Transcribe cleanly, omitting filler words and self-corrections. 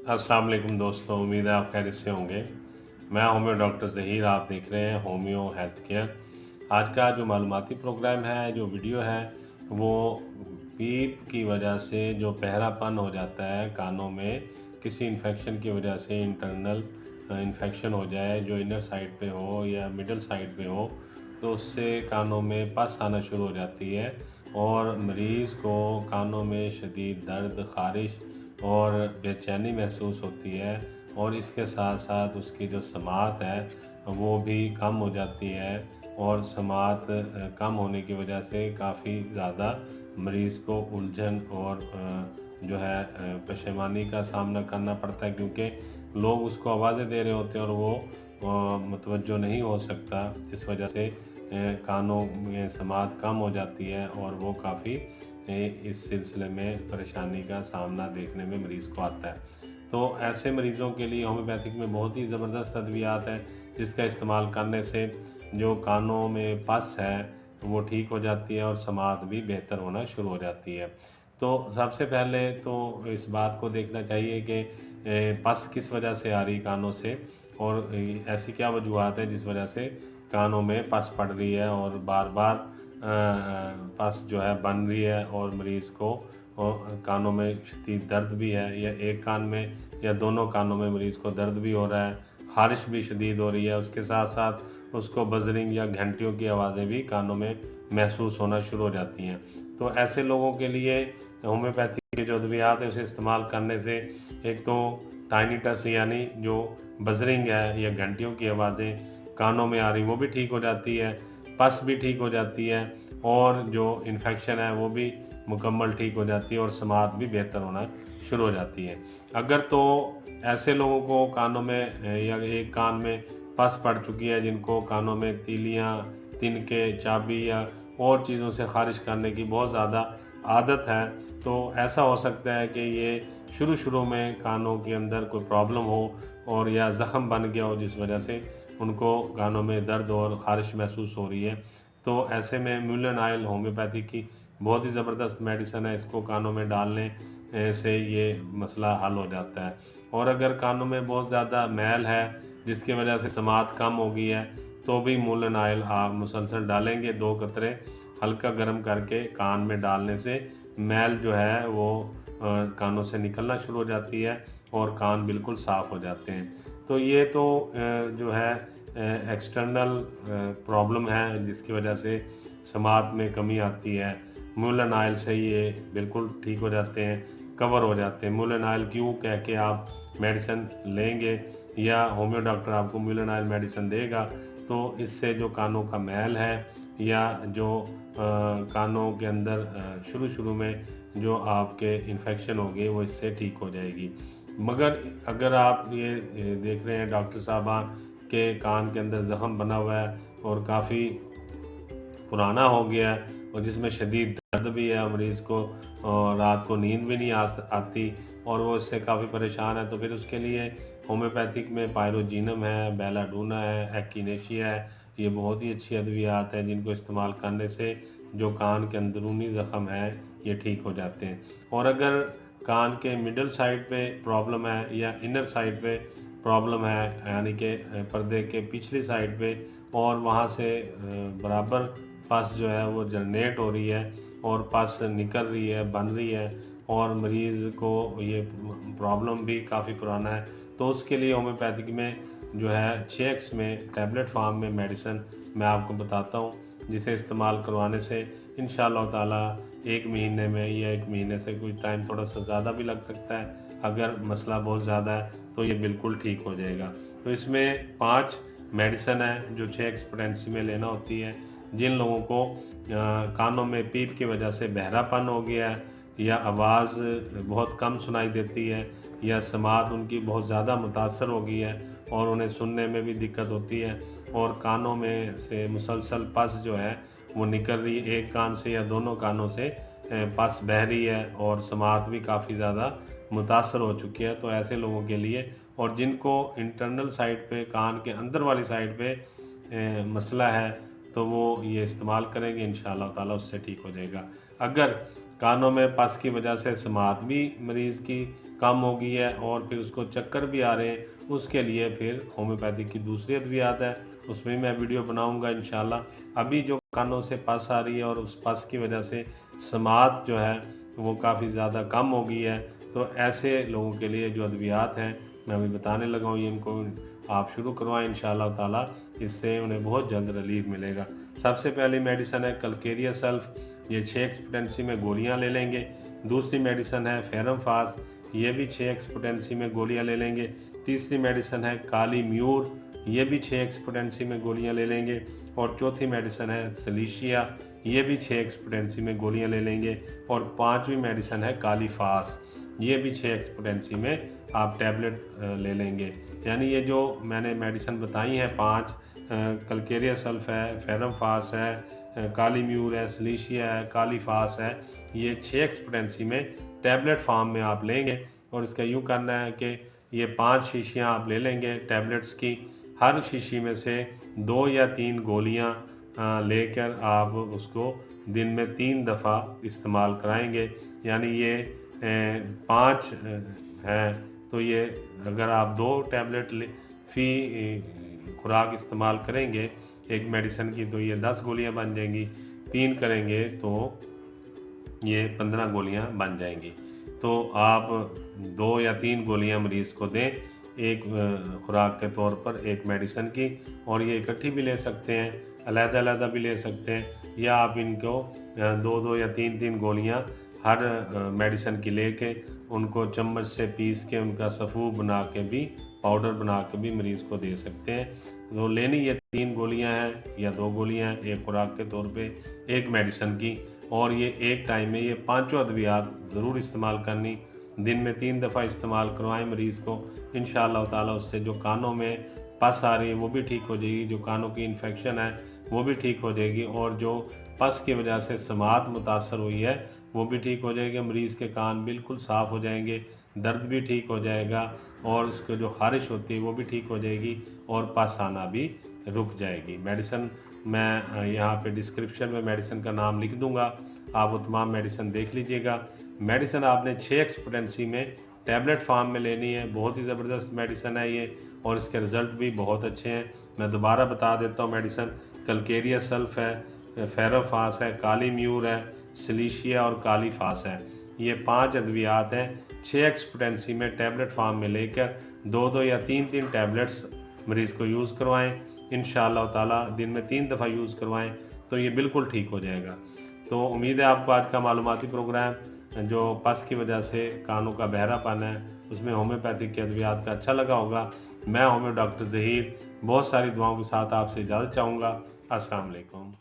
अस्सलाम वालेकुम दोस्तों, उम्मीद है आप खैरियत से होंगे। मैं होम्यो डॉक्टर ज़हीर, आप देख रहे हैं होम्यो हेल्थ केयर। आज का जो मालूमाती प्रोग्राम है, जो वीडियो है, वो पीप की वजह से जो बहरापन हो जाता है कानों में, किसी इन्फेक्शन की वजह से इंटरनल इन्फेक्शन हो जाए, जो इनर साइड पे हो या मिडल साइड पे हो, तो उससे कानों में पस आना शुरू हो जाती है और मरीज़ को कानों में शदीद दर्द, ख़ारिश और बेचैनी महसूस होती है और इसके साथ साथ उसकी जो समात है वो भी कम हो जाती है और समात कम होने की वजह से काफ़ी ज़्यादा मरीज़ को उलझन और जो है परेशानी का सामना करना पड़ता है, क्योंकि लोग उसको आवाज़ें दे रहे होते हैं और वो मुतवज्जो नहीं हो सकता, जिस वजह से कानों में समात कम हो जाती है और वो काफ़ी इस सिलसिले में परेशानी का सामना देखने में मरीज़ को आता है। तो ऐसे मरीज़ों के लिए होम्योपैथिक में बहुत ही ज़बरदस्त अद्वियात हैं, जिसका इस्तेमाल करने से जो कानों में पस है वो ठीक हो जाती है और समात भी बेहतर होना शुरू हो जाती है। तो सबसे पहले तो इस बात को देखना चाहिए कि पस किस वजह से आ रही कानों से और ऐसी क्या वजूहत है जिस वजह से कानों में पस पड़ रही है और बार-बार पस जो है बन रही है और मरीज़ को कानों में शदीद दर्द भी है, या एक कान में या दोनों कानों में मरीज़ को दर्द भी हो रहा है, ख़ारिश भी शदीद हो रही है, उसके साथ-साथ उसको बज़रिंग या घंटियों की आवाज़ें भी कानों में महसूस होना शुरू हो जाती हैं। तो ऐसे लोगों के लिए होम्योपैथी के जो अद्वियात हैं उसे इस्तेमाल करने से एक तो टाइनीटस यानी जो बज़रिंग है या घंटियों की आवाज़ें कानों में आ रही वो भी ठीक हो जाती है, पस भी ठीक हो जाती है और जो इन्फेक्शन है वो भी मुकम्मल ठीक हो जाती है और समात भी बेहतर होना शुरू हो जाती है। अगर तो ऐसे लोगों को कानों में या एक कान में पस पड़ चुकी है, जिनको कानों में तीलियाँ, तिनके, चाबी या और चीज़ों से ख़ारिश करने की बहुत ज़्यादा आदत है, तो ऐसा हो सकता है कि ये शुरू-शुरू में कानों के अंदर कोई प्रॉब्लम हो और या ज़ख़्म बन गया हो, जिस वजह से उनको कानों में दर्द और ख़ारिश महसूस हो रही है। तो ऐसे में म्यूलन ऑयल होम्योपैथी की बहुत ही ज़बरदस्त मेडिसिन है, इसको कानों में डालने से ये मसला हल हो जाता है। और अगर कानों में बहुत ज़्यादा मैल है, जिसकी वजह से समात कम हो गई है, तो भी मूलन ऑयल आप मुसलसल डालेंगे, 2 कतरे हल्का गर्म करके कान में डालने से मैल जो है वो कानों से निकलना शुरू हो जाती है और कान बिल्कुल साफ़ हो जाते हैं। तो ये तो जो है एक्सटर्नल प्रॉब्लम है जिसकी वजह से समात में कमी आती है। मूलन ऑयल से ये बिल्कुल ठीक हो जाते हैं, कवर हो जाते हैं। मूलन ऑयल क्यों कह के आप मेडिसिन लेंगे या होम्यो डॉक्टर आपको मूलन ऑयल मेडिसिन देगा, तो इससे जो कानों का मैल है या जो कानों के अंदर शुरू-शुरू में जो आपके इन्फेक्शन हो गई वो इससे ठीक हो जाएगी। मगर अगर आप ये देख रहे हैं डॉक्टर साहबा के कान के अंदर ज़ख़्म बना हुआ है और काफ़ी पुराना हो गया है और जिसमें शदीद दर्द भी है, मरीज़ को रात को नींद भी नहीं आती और वो इससे काफ़ी परेशान है, तो फिर उसके लिए होम्योपैथिक में पायरोजीनम है, बेलाडोना है, एक्किनेशिया है, ये बहुत ही अच्छी अद्वियात हैं जिनको इस्तेमाल करने से जो कान के अंदरूनी ज़ख़्म है ये ठीक हो जाते हैं। और अगर कान के मिडल साइड पे प्रॉब्लम है या इनर साइड पे प्रॉब्लम है, यानी कि पर्दे के पिछली साइड पे और वहाँ से बराबर पस जो है वो जनरेट हो रही है और पस निकल रही है, बन रही है और मरीज़ को ये प्रॉब्लम भी काफ़ी पुराना है, तो उसके लिए होम्योपैथिक में जो है 6x में टैबलेट फॉर्म में मेडिसिन मैं आपको बताता हूँ, जिसे इस्तेमाल करवाने से इंशाअल्लाह ताला 1 महीने में या 1 महीने से कुछ टाइम थोड़ा-सा ज़्यादा भी लग सकता है। अगर मसला बहुत ज़्यादा है तो ये बिल्कुल ठीक हो जाएगा। तो इसमें 5 मेडिसिन है जो 6x पोटेंसी में लेना होती है। जिन लोगों को कानों में पीप की वजह से बहरापन हो गया है या आवाज़ बहुत कम सुनाई देती है या समात उनकी बहुत ज़्यादा मुतासर हो गई है और उन्हें सुनने में भी दिक्कत होती है और कानों में से मुसलसल पस जो है वो निकल रही है, एक कान से या दोनों कानों से पस बह रही है और समात भी काफ़ी ज़्यादा मुतासर हो चुकी है, तो ऐसे लोगों के लिए और जिनको इंटरनल साइड पे कान के अंदर वाली साइड पे मसला है, तो वो ये इस्तेमाल करेंगे इंशाअल्लाह ताला उससे ठीक हो जाएगा। अगर कानों में पस की वजह से समात भी मरीज़ की कम हो गई है और फिर उसको चक्कर भी आ रहे हैं, उसके लिए फिर होम्योपैथी की दूसरी अद्वियात है, उसमें मैं वीडियो बनाऊंगा इंशाल्लाह। अभी जो कानों से पस आ रही है और उस पस की वजह से समात जो है वो काफ़ी ज़्यादा कम हो गई है, तो ऐसे लोगों के लिए जो अद्वियात हैं मैं अभी बताने लगा हूँ, ये इनको आप शुरू करवाएं इंशाल्लाह ताला, इससे उन्हें बहुत जल्द रिलीफ मिलेगा। सबसे पहली मेडिसिन है कलकेरिया सल्फ, ये 6 एक्सपोटेंसी में गोलियां ले लेंगे। दूसरी मेडिसिन है फेरम फास, ये भी 6 एक्सपोटेंसी में गोलियां ले लेंगे। तीसरी मेडिसिन है काली म्यूर, ये भी 6 एक्सपोटेंसी में गोलियां ले लेंगे। और चौथी मेडिसिन है सलीशिया, ये भी 6 एक्सपोटेंसी में गोलियां ले लेंगे। और पांचवी मेडिसिन है काली फास, ये भी 6 एक्सपोटेंसी में आप टैबलेट ले लेंगे। यानी ये जो मैंने मेडिसिन बताई हैं 5, कलकेरिया सल्फ है, फेरम फास है, काली म्यूर है, सलीशिया है, काली फास है, ये 6 एक्सपोटेंसी में टैबलेट फॉर्म में आप लेंगे। और इसका यूँ करना है कि ये 5 शीशियाँ आप ले लेंगे टैबलेट्स की, हर शीशी में से 2 या 3 गोलियाँ लेकर आप उसको दिन में 3 दफ़ा इस्तेमाल कराएंगे। यानी ये 5 हैं, तो ये अगर आप 2 टैबलेट फी खुराक इस्तेमाल करेंगे एक मेडिसिन की, तो ये 10 गोलियां बन जाएंगी। 3 करेंगे तो ये 15 गोलियां बन जाएंगी। तो आप 2 या 3 गोलियां मरीज़ को दें एक खुराक के तौर पर एक मेडिसिन की, और ये इकट्ठी भी ले सकते हैं, अलग-अलग भी ले सकते हैं, या आप इनको 2-2 या 3-3 गोलियां हर मेडिसिन की लेके उनको चम्मच से पीस के उनका सफ़ू बना के भी, पाउडर बना के भी मरीज़ को दे सकते हैं। तो लेनी ये 3 गोलियां हैं या 2 गोलियां हैं एक खुराक के तौर पे एक मेडिसिन की, और ये एक टाइम में ये पांचों अद्वियात ज़रूर इस्तेमाल करनी। दिन में 3 दफ़ा इस्तेमाल करवाएं मरीज़ को, इंशाअल्लाह ताला उससे जो कानों में पस आ रही है वो भी ठीक हो जाएगी, जो कानों की इन्फेक्शन है वो भी ठीक हो जाएगी, और जो पस की वजह से समात मुतासर हुई है वो भी ठीक हो जाएगी। मरीज़ के कान बिल्कुल साफ़ हो जाएंगे, दर्द भी ठीक हो जाएगा, और उसको जो ख़ारिश होती है वो भी ठीक हो जाएगी, और पस आना भी रुक जाएगी। मेडिसिन मैं यहाँ पे डिस्क्रिप्शन में मेडिसिन का नाम लिख दूंगा, आप वो तमाम मेडिसिन देख लीजिएगा। मेडिसिन आपने 6 एक्सपोटेंसी में टैबलेट फॉर्म में लेनी है, बहुत ही ज़बरदस्त मेडिसिन है ये, और इसके रिज़ल्ट भी बहुत अच्छे हैं। मैं दोबारा बता देता हूँ, मेडिसिन कलकेरिया सल्फ है, फेरोफास है, काली म्यूर है, सलीशिया और काली फास है। ये 5 अद्वियात हैं, 6 एक्सपोटेंसी में टैबलेट फॉर्म में लेकर 2-2 या 3-3 टैबलेट्स मरीज़ को यूज़ करवाएं। इंशाअल्लाह ताला दिन में 3 दफ़ा यूज़ करवाएं तो ये बिल्कुल ठीक हो जाएगा। तो उम्मीद है आपको आज का मालूमाती प्रोग्राम जो पस की वजह से कानों का बहरापन है उसमें होम्योपैथिक के अद्वियात का अच्छा लगा होगा। मैं होम्यो डॉक्टर ज़हीर बहुत सारी दुआओं के साथ आपसे इजाज़त चाहूँगा। अस्सलाम वालेकुम।